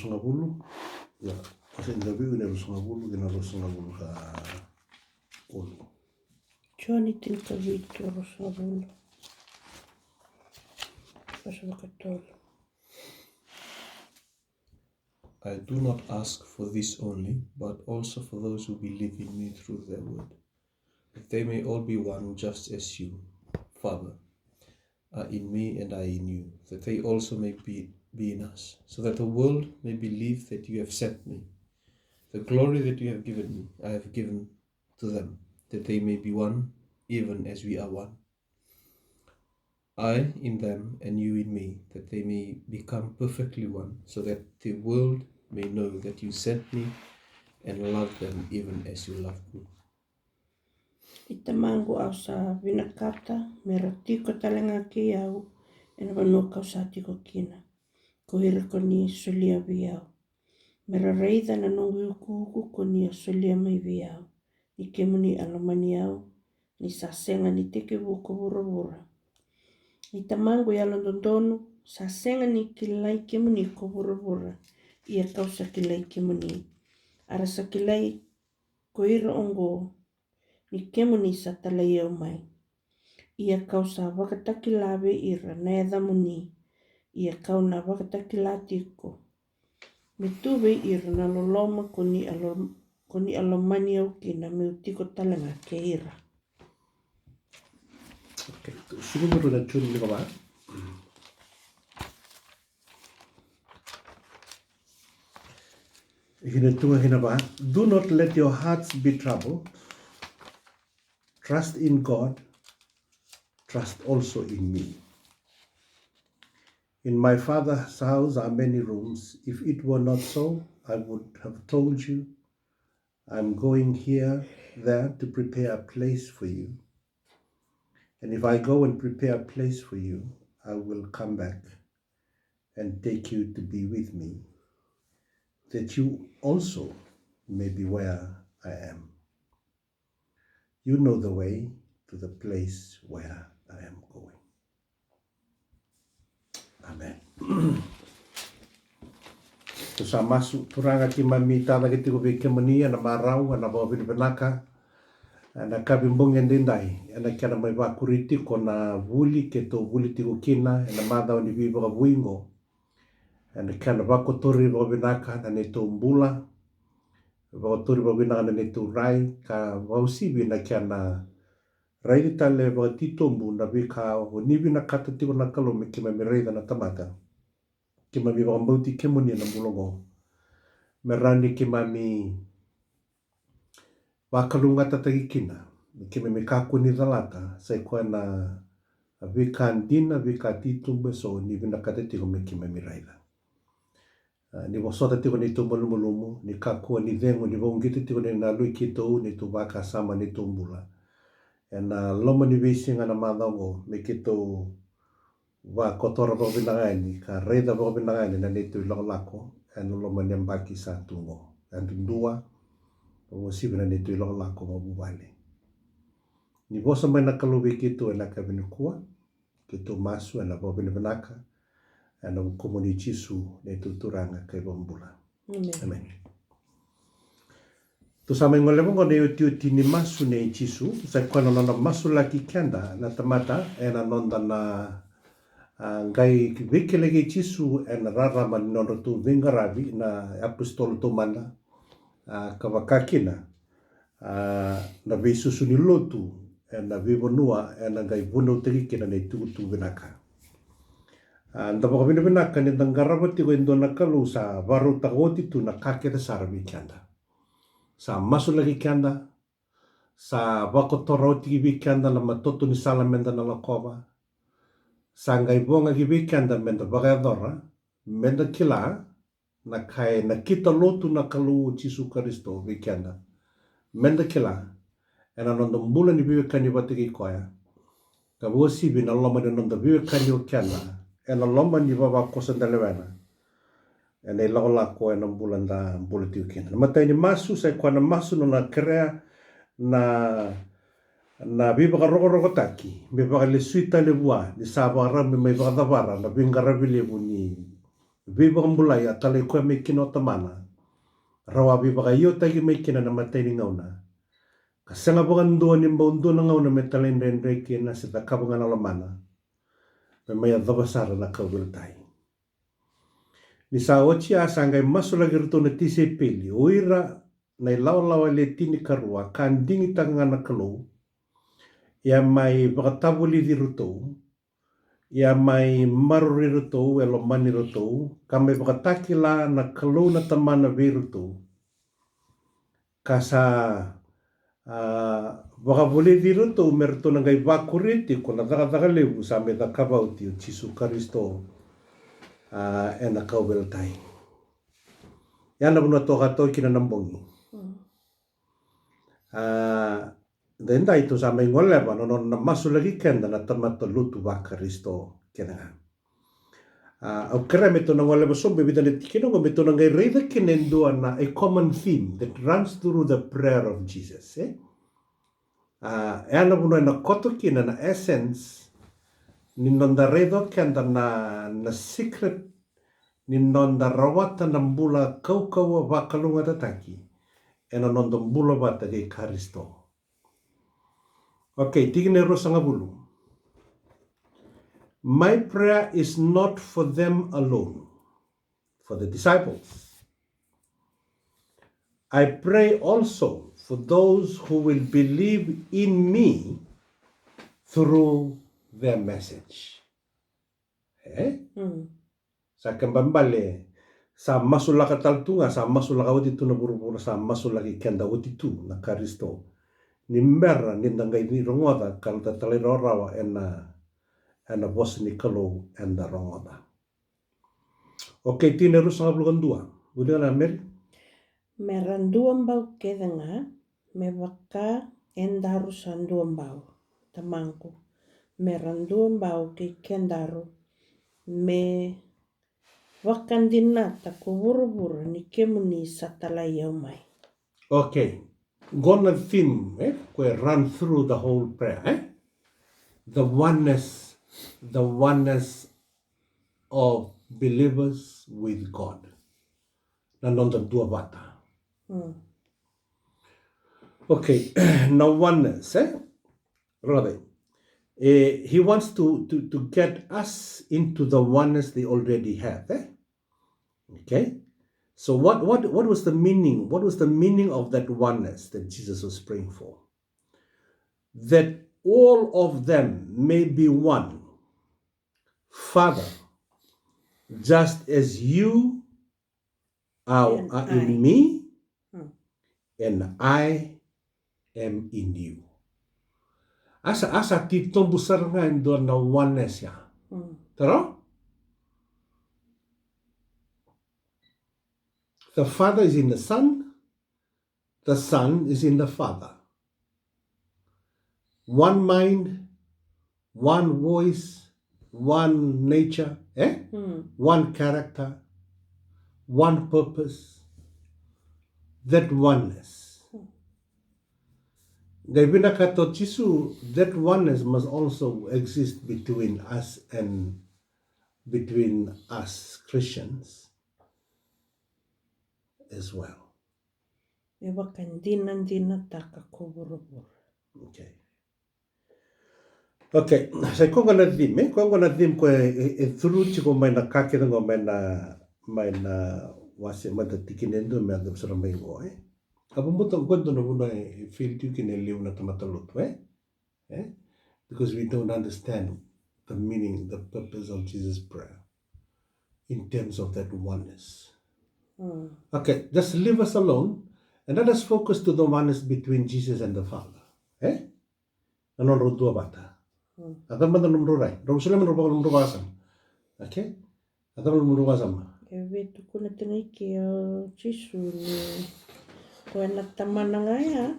sungavulu ya asa ingabi ne sungavulu kina sungavulu ka ulu. Johnny tinka vitu sungavulu. I do not ask for this only, but also for those who believe in me through their word, that they may all be one, just as you, Father, are in me and I in you, that they also may be in us, so that the world may believe that you have sent me. The glory that you have given me, I have given to them, that they may be one, even as we are one. I in them and you in me, that they may become perfectly one, so that the world may know that you sent me and love them even as you loved me. Ita mangu au sa vinakata, mera tiko talenga ki au, ena vanua kau sa tiko kina. Ko hira ko ni solia viau. Mera reida na nongu uku ko ni solia mai viau. Ni kemuni alamani au, ni sa senga ni teke vuko vura. Ita mangu ya londondonu, sa senga ni kilai kemuni ko vura. Ia kau sa kilai kemuni. Ara sa kilai ko hira ongo, ni kemuni sa talai au mai. Ia kau sa wakataki lawe ira na edha muni. Ia kau na wakataki latiko. Me tuwe ira na loloma koni alomani au kina me utiko talanga ke ira. Okay, sungavulu na chuni ni kaba. Do not let your hearts be troubled. Trust in God. Trust also in me. In my Father's house are many rooms. If it were not so, I would have told you. I'm going there to prepare a place for you. And if I go and prepare a place for you, I will come back and take you to be with me, that you also may be where I am. You know the way to the place where I am going. Amen. Sa masu turanga ki mami tala ki tiko veke mani ana marau ana bawa vinaka ana kabimbong ndindai ana kana mai vakuriti kona vuli ke to vuli tiko kina ana madha ni Veivakavoui ngo ana kana vakotori bawa vinaka na neto mbula vakotori bawa vinaka na neto rai ka vausivi na kana rai tale vakatito mbu na vika o nivi na kata tiko na kalome ki mami reida na tamata ki mami vakambauti ke muni na mbulongo merani ki mami wakalunga tatagi kina ki mami kakuni dalata sai kwa na vika andina vika titumbe so nivi na kata tiko me ki mami reida ni wasota tiko ni tumbo lumulumu ni kakua ni vengo ni vongiti tiko ni nalui kitou ni tu waka sama ni tumbula na loma ni visinga na madongo me kito wa kotora ba binangani ka reda ba binangani na neto lako and loma ni mbaki sa tungo and dua o sibi na neto lako ba bubale ni bosa mai na kalubi kito na kabinukua kito masu na ba binaka na komuniti su neto turanga kai bombula. Amen. Tu sama ngole bongo ne uti ni masu ne chisu sa kono na masu la ki kenda na tamata na nonda na ngai vikele ki chisu na rara man nondo tu vingaravi na apostolo to mana kawakakina na visusu ni lotu na vivonua na ngai vono trikina ne tu vinaka anda baka vinaka ni dangaravati ko indona kalu sa varu tagoti tu na kaketa sarvi kenda sa masu lagi kanda sa wakotoro tiki kanda na matoto ni sala menda na lakova sa ngai bonga ki kanda menda bagadora menda kila na kai na kita lotu na kalu Jisu Kristo kanda menda kila ena nondo mbula ni kani batiki koya ka bosi bina loma ni nondo kani kanda ena loma ni baba kosandalewena ene laola ko ena mbulanda mbulati ukina matai ni masu sai kwa na masu no na krea na biba rogo taki biba le suita le bua ni sabara me mai bada bara na bingara bile buni Vivambulai a tale koe me kino tamana. Rawa vivaga io tagi me kina na matei ni ngauna. Ka sanga bangandua ni mbaundua na ngauna me tale ndendre kina se ta kabangana lamana. Me maya dhabasara na kaubiltai. Ni sa ochi a sangai masula girto na tise pili. Oira na lawa le tini karua kan dingi tangana kalau. Ia mai vakatabuli di rutou. Ia mai maruri rutou e lo mani rutou. Ka mai vakataki la na kalau na tamana vi rutou. Ka sa vakavuli di rutou me rutou na ngai vakuriti ko na daga levu sa me da kabauti o Jisu Karisto e na kauveltai. Ia na vuna toka toi kina nambongi. Denda itu sa mai ngoleva no na masu lagi kenda na tamata lutu va Karisto kena. Au kera me tona ngoleva sombe vitane tikino ngo me tona ngai reida kinendo na a common theme that runs through the prayer of Jesus. E ana vuna na koto kina na essence ni nonda redo kenda na secret ni nonda rawata na mbula kau va kalunga tataki. Ena nonda mbula vata ke Karisto. Okay, tigine rosanga bulu. My prayer is not for them alone, for the disciples. I pray also for those who will believe in me through their message. Sa kembambale sa masulaka taltunga sa masulaka uti tu na buru sa masulaki kenda uti tu na Karisto. Ni mbera ni ndangai ni rongoda kalta tale rawa ena bos ni kalau enda rongoda. Okay, tine rusanga bulukan dua. Udah na Mary? Merandua mbau kedanga me waka endaru sandua mbau tamangku. Merandua mbau ke kendaru me wakandina taku buru ni kemuni satala yaumai. Okay. Gonna theme, we run through the whole prayer. The oneness of believers with God. Nanonda dua bata. Okay, now oneness, Brother. He wants to get us into the oneness they already have. Okay. So what was the meaning? What was the meaning of that oneness that Jesus was praying for? That all of them may be one. Father, just as you are in me, and I am in you. Asa titong busar nga doon na oneness ya. Taro? The Father is in the Son is in the Father. One mind, one voice, one nature, one character, one purpose, that oneness. That oneness must also exist between us and between us Christians as well. Okay, sai ko ngana dim ko e through chiko mai na kakira ngo mai na wase mata tikinendo me agam sara mai go abu muto gondo no buna e feel tu kine liu na tamata lot because we don't understand the meaning, the purpose of Jesus' prayer in terms of that oneness. Okay, just leave us alone and let us focus to the oneness between Jesus and the Father. Anon ro dua bata. Adam banda numro rai. Ro sula men ro ba numro basam. Okay? Adam numro basam. Ewe tu kuna tenai ke Jisu ni ko na tamana ngaya.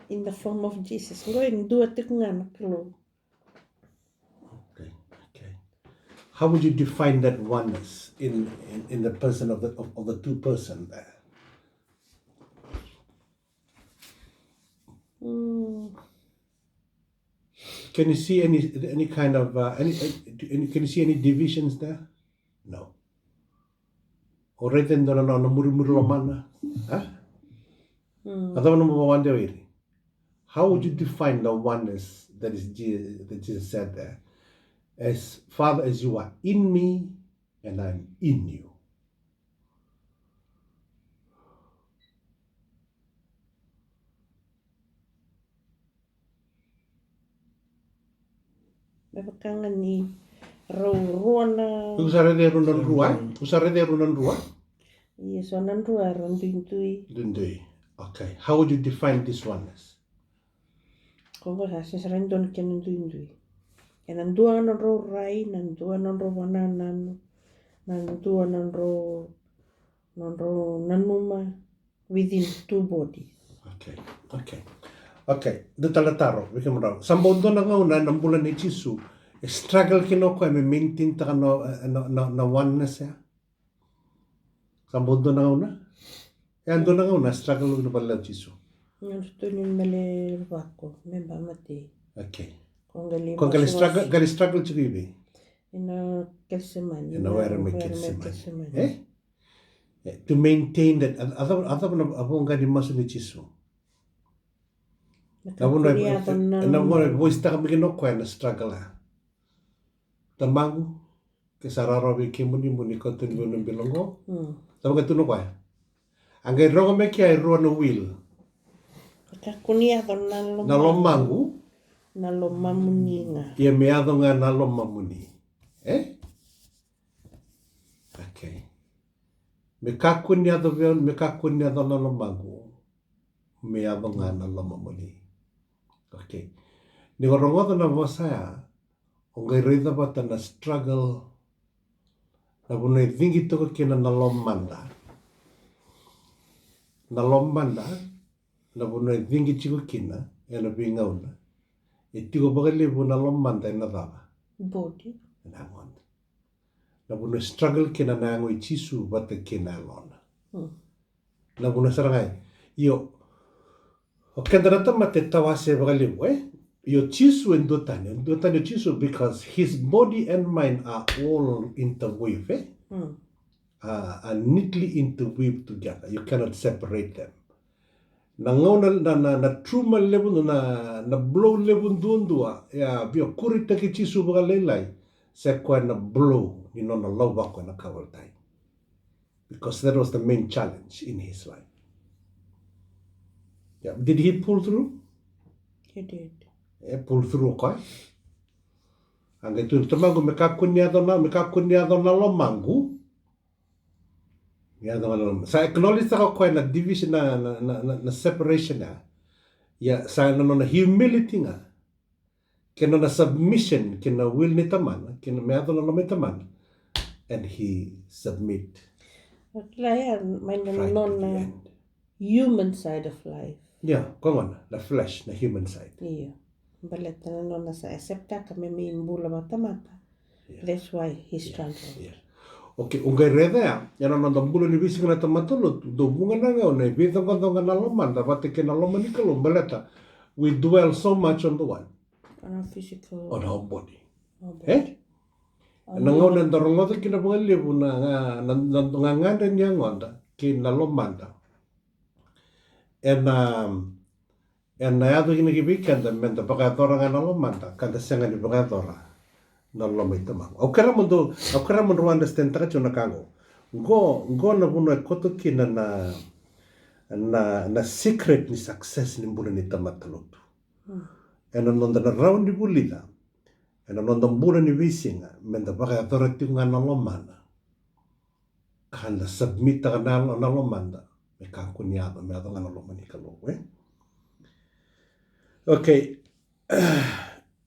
In the form of Jesus. Ngoing dua tikngan klo. Okay. How would you define that oneness in the person of the two person there? Can you see any kind of can you see any divisions there? No. O reten dona na muri lo mana. Atau nama wande wiri. How would you define the oneness that Jesus said there? As Father, as you are in me and I'm in you. Bebakanga ni ruana. Usarede runan rua? Yes, onan rua rondintui. Dundui. Okay. How would you define this oneness? Kongo sa sisarendon kenan dundui. Kenan dua nan ro rai, nan dua nan ro wananan, nan dua nan ro nanuma within two bodies. Okay. Dutala taro, wiki mo sambondo na ngauna ng bulan ni Jisu, struggle kino ko maintain ta na oneness ya. Sambondo na ngauna. Yan do na ngauna struggle no pala Jisu. Ngan tunin male wako, memba mati. Okay. Kung gali struggle chikibi. Ina kelseman. Ina wera me kelseman. To maintain that other abong gani maso ni Jisu. Na voice ta kami kino ko na struggle ha. Tamang kesararo wiki muni ko tunu ng bilongo. Tama ka tuno ko. Angay rongo me kia ro no will. Kakunia don Nalomangu. Nalomamuni nga. Ia meado nga nalomamuni. Okay. Me kakunia do nalomangu. Meado nga nalomamuni. Okay. Ni korongo na vosaya. Ongai rida bata na struggle. Na bunay dingi to kina nalomanda. Na bunay dingi chiko kina. Yana bingauna. Itigo bagali bu nalomanda ina dava. Body. Nangon. Na bunay struggle kina nango ichisu bata kina lona. Na bunay sarangai. Yo. Okendarata mate tawase bagali bu Yo chisu endotani chisu because his body and mind are all interweave, are neatly interweaved together. You cannot separate them. Na truma level na blow level dundua ya bio kurita ki chisu bagalelai se kwa na blow ni no na loba kwa na kawaltai. Because that was the main challenge in his life. Yeah. Did he pull through? He did. Pull through ko. Angay tu tamangu mekakunya do na lomangu. Ya do sa acknowledge ta ko na division na separation na. Ya sa na humility nga. Kena na submission kena will ni taman, kena meado na taman. And he submit. Layan may non human side of life. Yeah, kongon the flesh, the human side. Yeah. Balet na non sa accepta kami may bula mata. That's why he struggled. Yeah. Okay, ungay reda ya na bulo ni bising na tamatulot do bunga na nga na bita ko na loman dapat kinaloman ni kalom baleta. We dwell so much on the one. On our physical. On our body. Nangaw na darongot kinabangali bu na nganganda niya ngonda kinalomanda. En na yato kinikibikan da menta pakatora nga nalomanda kada senga ni pakatora nalomay tamang. Aukara mo understand taka chuna kango. Go na buno koto kina na secret ni success ni bulan ni tamataloto. En anonda na round ni bulida. En anonda bulan ni wisinga menta pakatora ti nga nalomanda. Kanda submit taka nalomanda. Me kakunyado me ato nga nalomani kalo. Okay,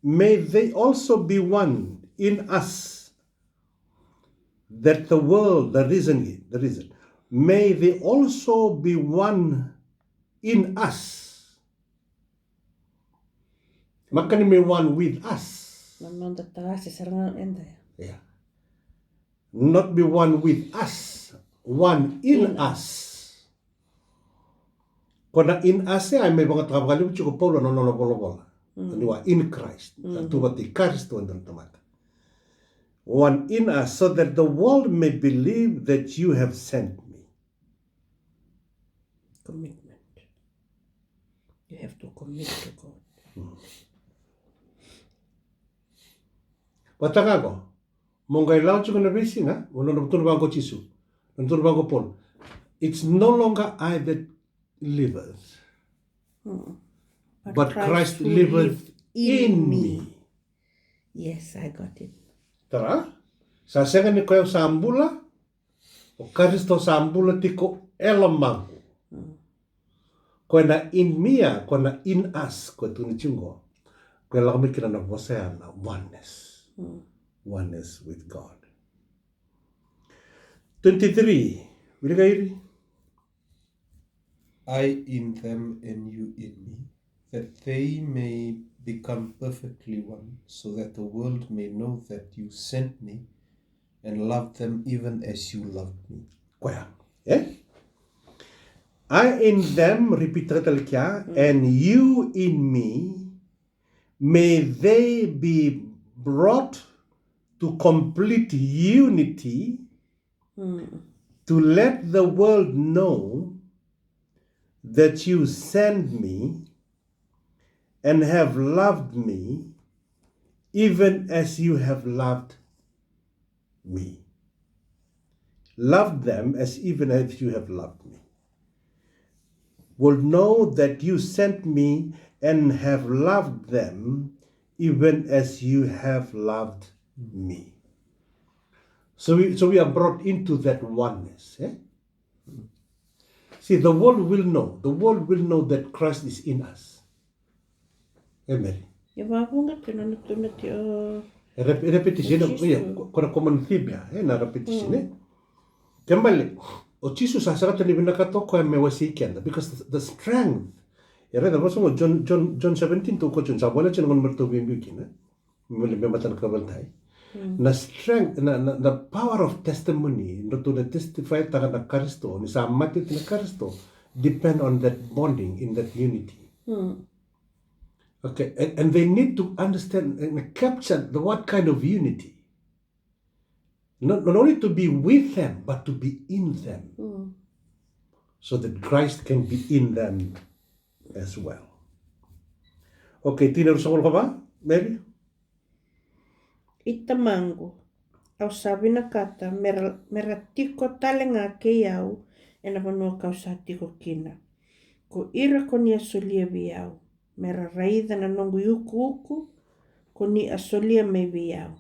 may they also be one in us, that the world, the reason, may they also be one in us. Makani may one with us. Yeah. Not be one with us, one in us. Kona in us ay may mga trabakali chuko polo no. Kaniwa in Christ. Tuwa ti Kristo andang tamata. one in us, so that the world may believe that you have sent me. Commitment. You have to commit to God. Watagago, mongai lau chunga na visinga, uno na tunu bango chisu, na tunu bango pon. It's no longer I that liveth, but Christ who liveth live in me. Yes, I got it. Tara, sa senga ni koe sa ambula, o Kristo sa ambula tiko elamangu. Koe na in mia, koe na in us, koe tuni chungo. Koe lau mikina na vosea na oneness. Oneness with God. 23. Wilgairi. I in them and you in me, that they may become perfectly one, so that the world may know that you sent me and loved them even as you loved me. Koea. I in them, repeat kia, and you in me, may they be brought to complete unity, to let the world know that you sent me and have loved me even as you have loved me. Love them as even as you have loved me. Will know that you sent me and have loved them even as you have loved me. So we are brought into that oneness. See, the world will know that Christ is in us. Amen. E wawunga tino na tuna te o... Repetition, kona common theme na repetition. Kembali, o Jesus sa sarata ni binakato ko me wasi kenda, because the strength. Era da boso John 17 to ko John sa bola chen ngon merto bimbi kina. Muli be matan ka baltai. Na strength na the power of testimony no to testify ta na Kristo ni sa mati na Kristo depend on that bonding in that unity. Okay, and they need to understand and capture what kind of unity. Not only to be with them, but to be in them. So that Christ can be in them as well. Okay, Tina Rusangol ka ba? Mary? Itamangu. Au sabi na kata, mera tiko talenga ke iau, e na vanua kau sa tiko kina. Ko ira ko ni asolia vi iau. Mera raida na nongu uku, ko ni asolia me vi iau.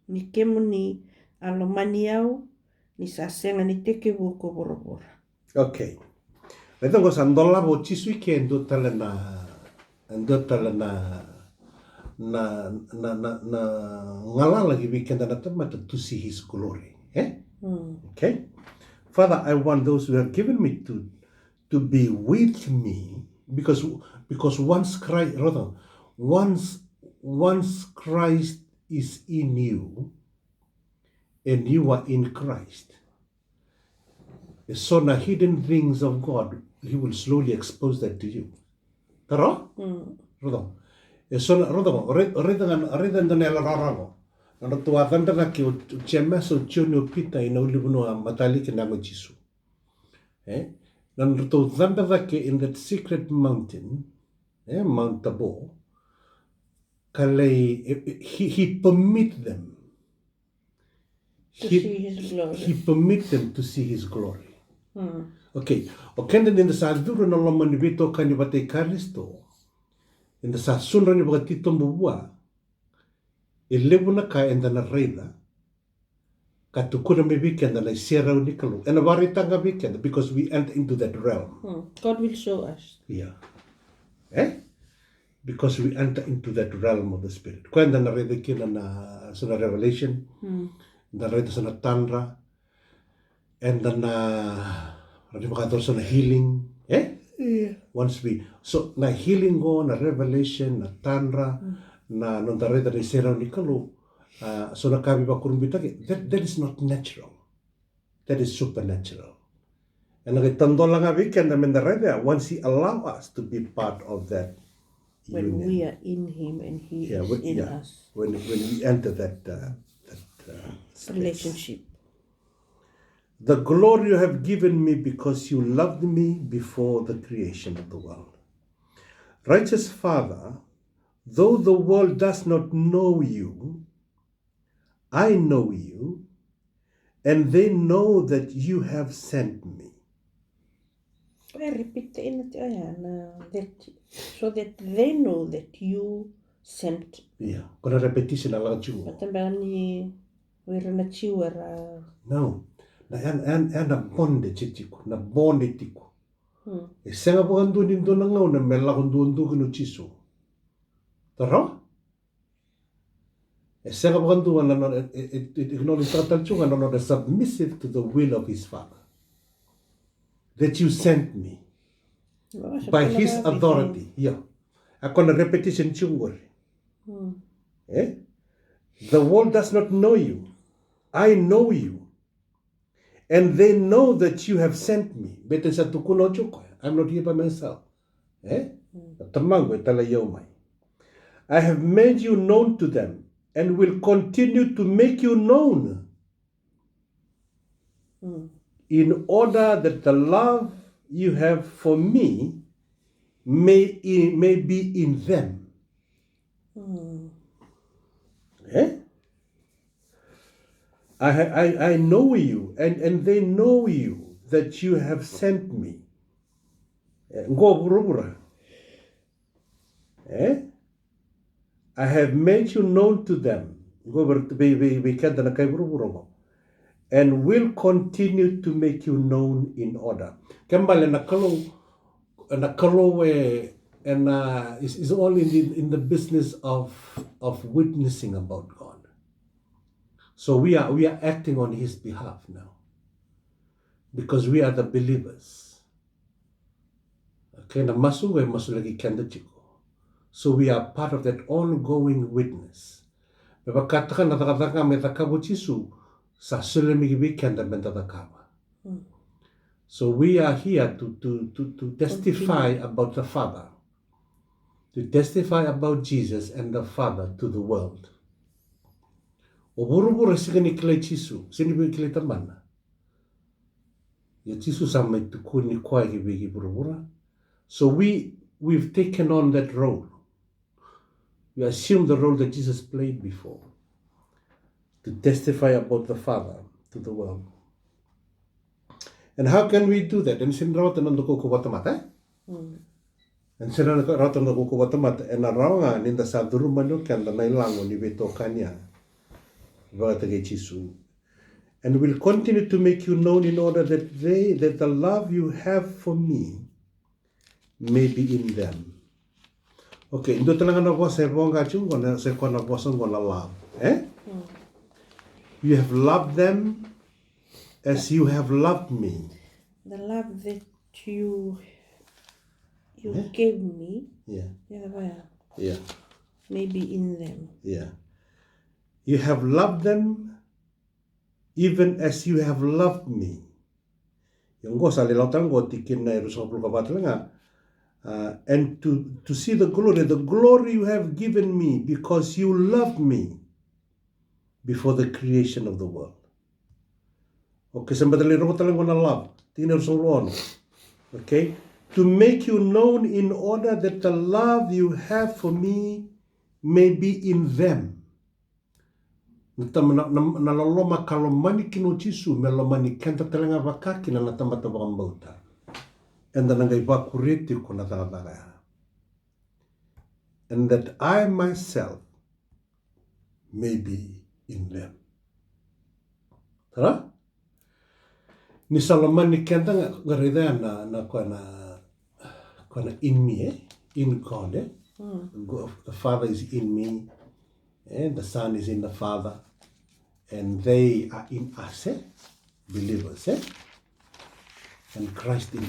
Ni kemu ni alomani iau, ni sasenga ni teke vuko borobora. Okay. Ito ko sa ndola bo chisui ke ndo tala na ngala lagi weekend na tamata to see his glory. Okay. Father, I want those who have given me to be with me, because once Christ is in you and you are in Christ, so the hidden things of God, He will slowly expose that to you. Taro? Rodong. So rodong. Redan dan ela rarango. Nando tua tanda na ki o chema so chonyo pita ina ulibuno a matali ke nango Jisu. Nando tu tanda ke in that secret mountain, Mount Tabor, kale he permit them To see his glory. He permit them to see his glory. Okay. O kenda ni sa duro na loma ni bito kani batay Kristo. In the sa sunra ni bagatito mbuwa. Ilebu na ka enda na reida. Katukuna me weekend na isera unikalo. And a varitanga weekend because we enter into that realm. God will show us. Yeah. Because we enter into that realm of the Spirit. Kwenda na reida kina na suna Revelation. Na reida suna Tanra. And then healing. Once so na healing go, na revelation, na Tanra, na nontareta ni sera ni kalu. So na kami ba kurumbita that is not natural. That is supernatural. And nagitando lang nga weekend namin na reda once He allow us to be part of that When union. we are in Him and He is in us. When we enter that space. relationship. The glory you have given me because you loved me before the creation of the world. Righteous Father, though the world does not know you, I know you, and they know that you have sent me. I repeat in that so that they know that you sent. Yeah, kona repetition ala chu. Matambani we're na chiwara. No, na bonde chitiku, na bonde tiku. Hmm. E senga bukan ni do na ngau na mela kondu kino chisu. Tara? E senga bukan na acknowledge tatal chunga na submissive to the will of his Father. That you sent me by his authority. Yeah. Ako na repetition chungor. Eh? The world does not know you. I know you. And they know that you have sent me. Better sa tukuno chuko. I'm not here by myself. Eh? Tamango tala yomai. I have made you known to them and will continue to make you known in order that the love you have for me may be in them. Eh? I know you and they know you that you have sent me. Eh? I have made you known to them. And will continue to make you known in order. Kembali na kalo and is all in the business of witnessing about God. So we are acting on his behalf now. Because we are the believers. Okay, na masu lagi kenda chiko. So we are part of that ongoing witness. Bebakatakan na takataka metakabu chisu sa sulemigi kenda mentatakawa. So we are here to testify about the Father. To testify about Jesus and the Father to the world. Oburu sikani kile chisu, sinibu kile tamana. Ya chisu sama tukuni kwa kibigi burubura. So we've taken on that role. We assume the role that Jesus played before. To testify about the Father to the world. And how can we do that? And sin rawat nan ko ko batamata. And sin rawat nan ko ko batamata and arawanga ninda sa durumano kan na nailango ni beto kanya. Vatage chisu. And will continue to make you known in order that the love you have for me may be in them. Okay, indo talaga na ko sa bonga chung ko na sa ko na ko na love. Eh? You have loved them as you have loved me. The love that you gave me. Yeah. Yeah. Maybe in them. Yeah. You have loved them even as you have loved me. Yung go sa lilautan go tikin na irusong nga. And to see the glory you have given me because you loved me before the creation of the world. Okay, somebody talang na love. Tingnan irusong okay? To make you known in order that the love you have for me may be in them. Nalaloma kalomani kino chisu melomani kanta talanga vakaki na natamata vakambauta. And then I bakuriti ko natataga. And that I myself may be in them. Tara? Ni Solomon kanta ngarida na kona in me, in God. The Father is in me, and the Son is in the Father, and they are in us, believers, and Christ in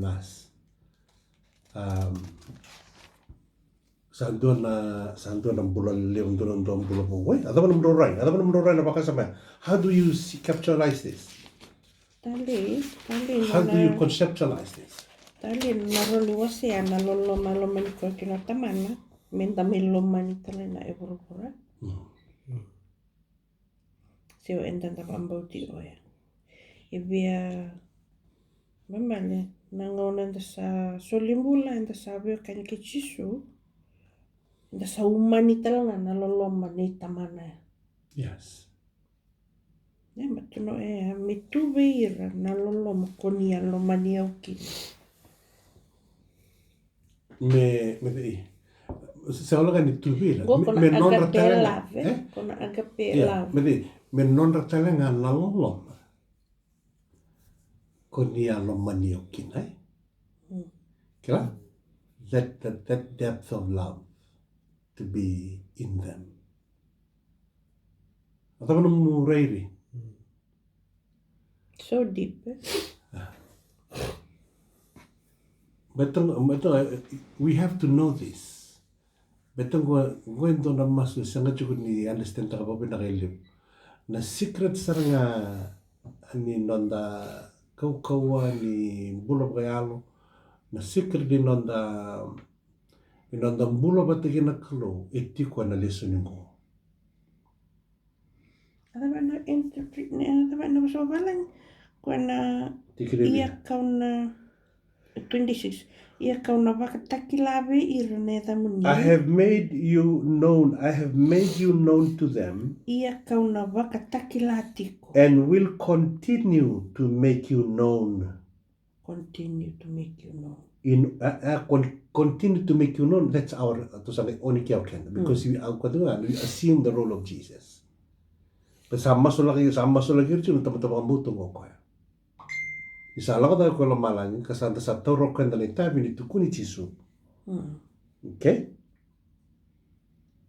us. Sandona bulan leon don bulan boy. Adaman mdorai na bakasama. How do you capitalize this? Tali. How do you conceptualize this? Tali naroli wasi ana lolo malomani ko kinatamana. Menda melomani tali na eburubura. teo enda na ambau ti oia. E via mamale nangauna enda sa solimbula enda sa veo kani ke chisu enda sa umani talanga na loloma ni tamana. Yes. Matuno me tu veira na loloma konia lomani au kini. Me vei. Se ola ni tuvila. Go kona Me non agape ratalenga. lave. Kona agape Yeah. lave. Me vei. Me non ratalenga na loloma. Konia lomani o kina. Kira? That depth of love to be in them. Atau mana mu reiri. So deep. Betul, we have to know this. Betul gua ento na masu sangat cukup ni understand tak apa pun nak elip. Na secret saranga ni nonda kau ni bulo gayalo. Na secret di nonda bulo batigi na klo iti ko na listening ko. Ada mana interpret ni ada mana so balang kona ia kau na 26 ia kau na wakataki lave irane tamuni. I have made you known to them. Ia kau na wakataki latiko. And will continue to make you known. Continue to make you known. Continue to make you known. That's our because we assume the role of Jesus. But sama solagi tu teman-teman butuh ngokoya. Isalah kata kalau malangnya kesanta satu rokan dan itu ini tu kuni cisu. Okay.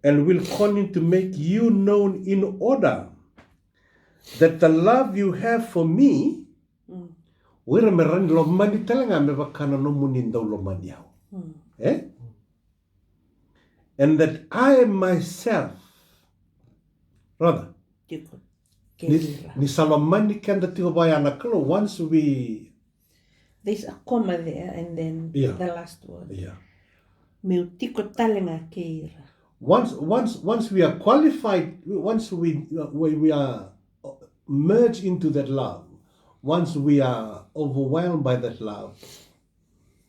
And will continue to make you known in order that the love you have for me, wira meran lomani telenga me bakana no munin daw lomani yao. And that I myself, brother, ni salomani kanda tigo bayana kalo once we. There's a comma there and then the last word. Yeah. Meu tiko talenga keira. Once we are qualified, once we are merged into that love, once we are overwhelmed by that love,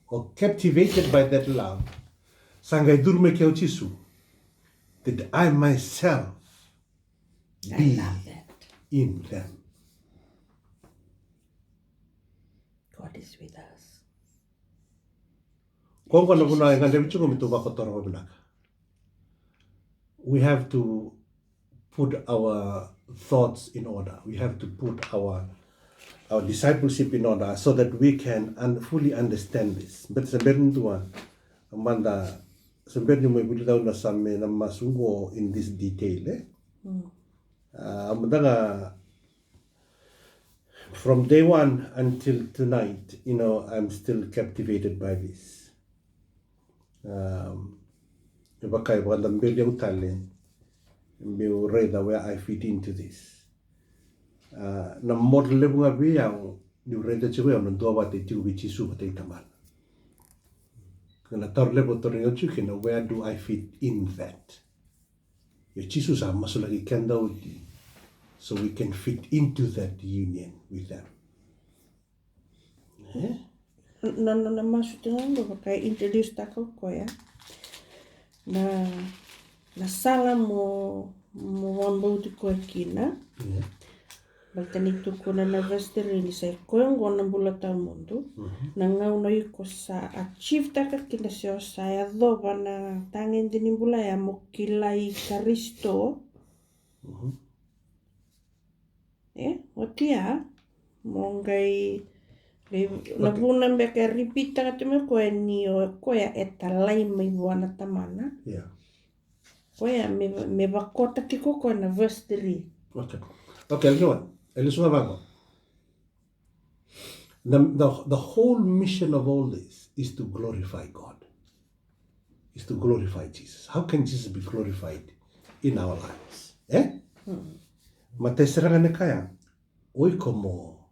or captivated by that love, sangai durme keo chisu, that I myself be in them. God is with us. We have to put our thoughts in order. We have to put our discipleship in order so that we can fully understand this. But sebenarnya tuan, Amanda, sebenarnya may buli daw na sa amin na masungo in this detail. Amanda from day one until tonight, I'm still captivated by this. Bakay bandang bilyang talent, biu reda where I fit into this. Na model level nga biyang ni reda chiwe on do wa te tiu bi chisu ba te taman. Kana tar level to ringo chukina, where do I fit in that? Ye chisu sa masulagi kenda udi, so we can fit into that union with them. Na masuk dengan lo pakai introduce takau ko ya. Na sala mo ambau di ko kina. Baltani tu ko na vesteri ni sai ko yang gona bulata mundo. Na ngau no iko sa achieve taka kina sio sa ya do bana tangen dini bula ya mo kilai Kristo. Otia mongai na buna mbeka repeat taka tume ko ni o ko ya etalai mai buana tamana. Yeah. Ko ya me bakota tiko ko na verse 3. Okay, the whole mission of all this is to glorify God. Is to glorify Jesus. How can Jesus be glorified in our lives? Mate serangan kaya, oi komo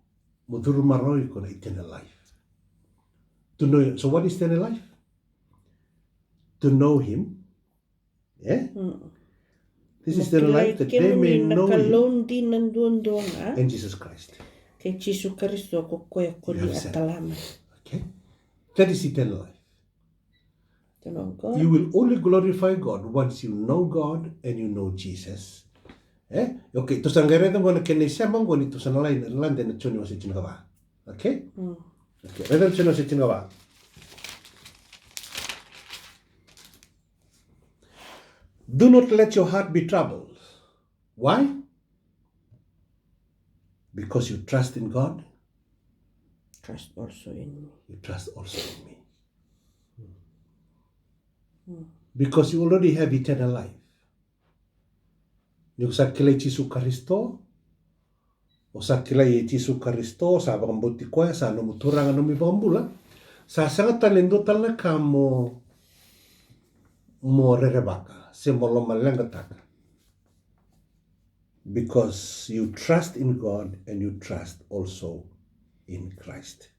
muduru maroi ko na eternal life. To know. So what is eternal life? To know Him. This is eternal life, that they may know you Nakalon din ng duon-duon and Jesus Christ. kay Jesu Kristo ko koya ko You di have said. atalaman. Okay? That is eternal life. To know God. You will only glorify God once you know God and you know Jesus. Okay, to sangere to ngone kene siamang ngone to sana lain lande na choni wasi chinawa. Okay? Okay, reda choni wasi chinawa. Do not let your heart be troubled. Why? Because you trust in God, Trust also in me. you trust also in me. Because you already have eternal life. Yung sa kilay Jesu Kristo, o sa kilay Jesu Kristo, sa bakambuti ko, sa numuturang anong ibambula, sa sangat talindutal na ka mo rerebaka, se molomalangataka. Because you trust in God and you trust also in Christ.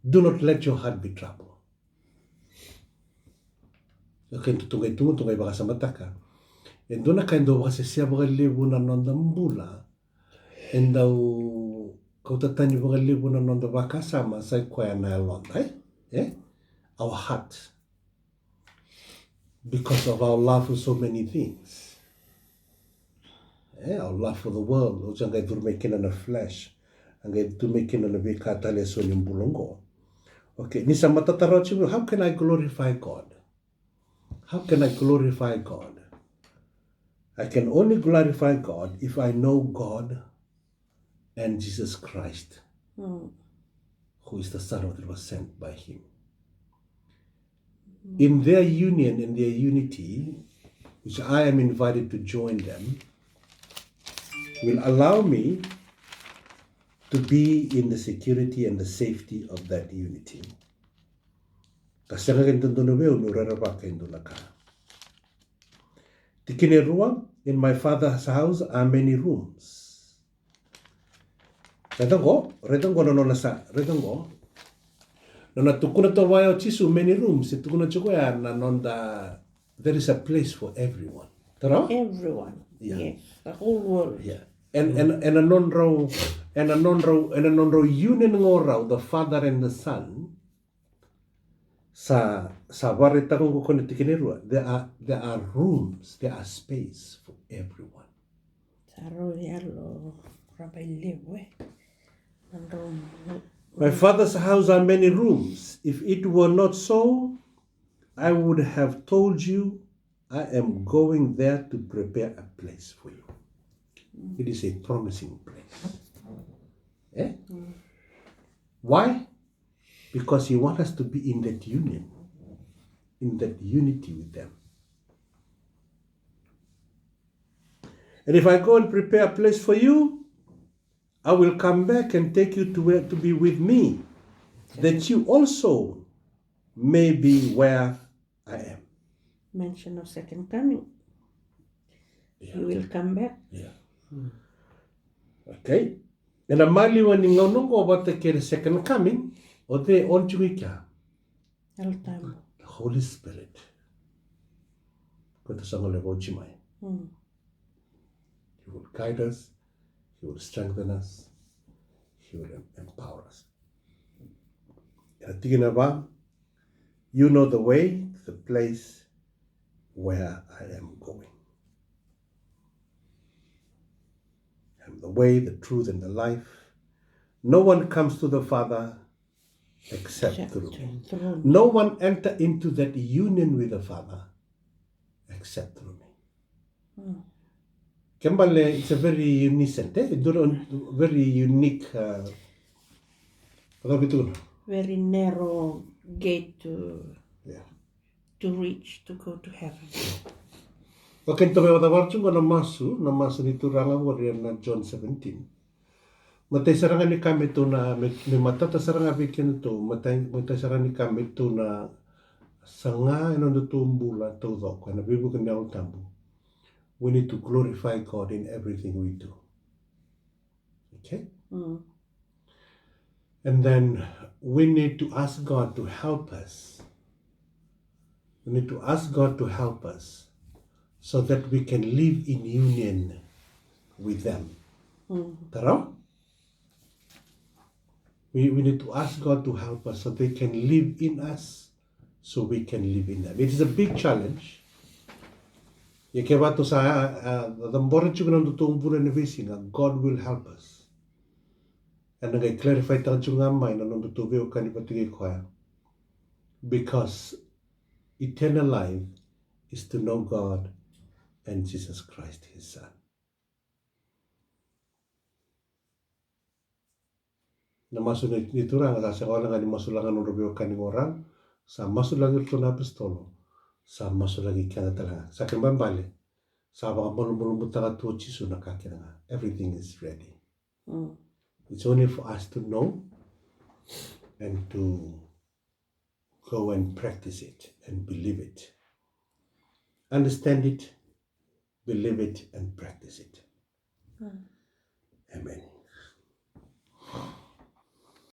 Do not let your heart be troubled. Okay, tungay baka sa mata ka. And doon na kayo baka siya baka libo na nondambula. And daw, kautatan niyo baka libo na nondabaka sama sa kwaya na alon. Our heart. Because of our love for so many things. Our love for the world. O siyang kayo turmekin na flesh. Ang kayo turmekin na bikatale so yung bulonggo. Okay, nisa matataraw siya, how can I glorify God? How can I glorify God? I can only glorify God if I know God and Jesus Christ, who is the Son that was sent by Him. In their union, in their unity, which I am invited to join them, will allow me to be in the security and the safety of that unity. Kasi nga ganito doon na unuraraba kayo doon na ka. Tikinerua, in my father's house are many rooms. Redang ko no nasa, redang ko. No natukuna to wayo chisu many rooms, itukuna chukoya na nonda, there is a place for everyone. Tara? Everyone. Yeah. Yes. The whole world. Yeah. And a non-row union ngorao, the Father and the Son, sa barita kong kukonetikinerua, there are rooms, there are space for everyone. Saro yalo rabay liwe. My Father's house are many rooms. If it were not so, I would have told you I am going there to prepare a place for you. It is a promising place. Why? Because He wants us to be in that union, in that unity with them. And if I go and prepare a place for you, I will come back and take you to where to be with me, that you also may be where I am. Mention of second coming. Yeah. He will come back. Yeah. Okay. And a mali wani ngonong about the second coming, or they on chuika. All time. The Holy Spirit. Kota sangole bochimai. He will guide us, He will strengthen us, He will empower us. You know the way, the place where I am going. I'm the way, the truth, and the life. No one comes to the Father except through me. No one enter into that union with the Father except through me. Kembali, it's a very unique sentence. Very unique. Very narrow gate Yeah. to reach, to go to heaven. Okay, ito may watawarchung ko namasu ni Turanga Warrior na John 17. Matay sarangan ni kami ito na, may matata sarangan bikin ito, matay sarangan ni kami ito na sanga ino tumbula ito do, kaya nabibukan niya ang tambo. We need to glorify God in everything we do. Okay? And then we need to ask God to help us We need to ask God to help us so that we can live in union with them. Tara? We need to ask God to help us so they can live in us, so we can live in them. It is a big challenge. Ye ke watu sa the more chunga ndo tumbura ne visinga, God will help us. And I clarify tang chunga mai na ndo tu veo kani patigi khoya. Because eternal life is to know God and Jesus Christ, His Son. Na masu ni turang sa sekolah ngani masu langan urubio kani orang sa masu lagi tuna pistolo sa masu lagi kana talaga sa kembang bale sa baka mulum mutaka tu chisu na kakira. Everything is ready. It's only for us to know and to go and practice it and believe it. Understand it, believe it, and practice it. Amen.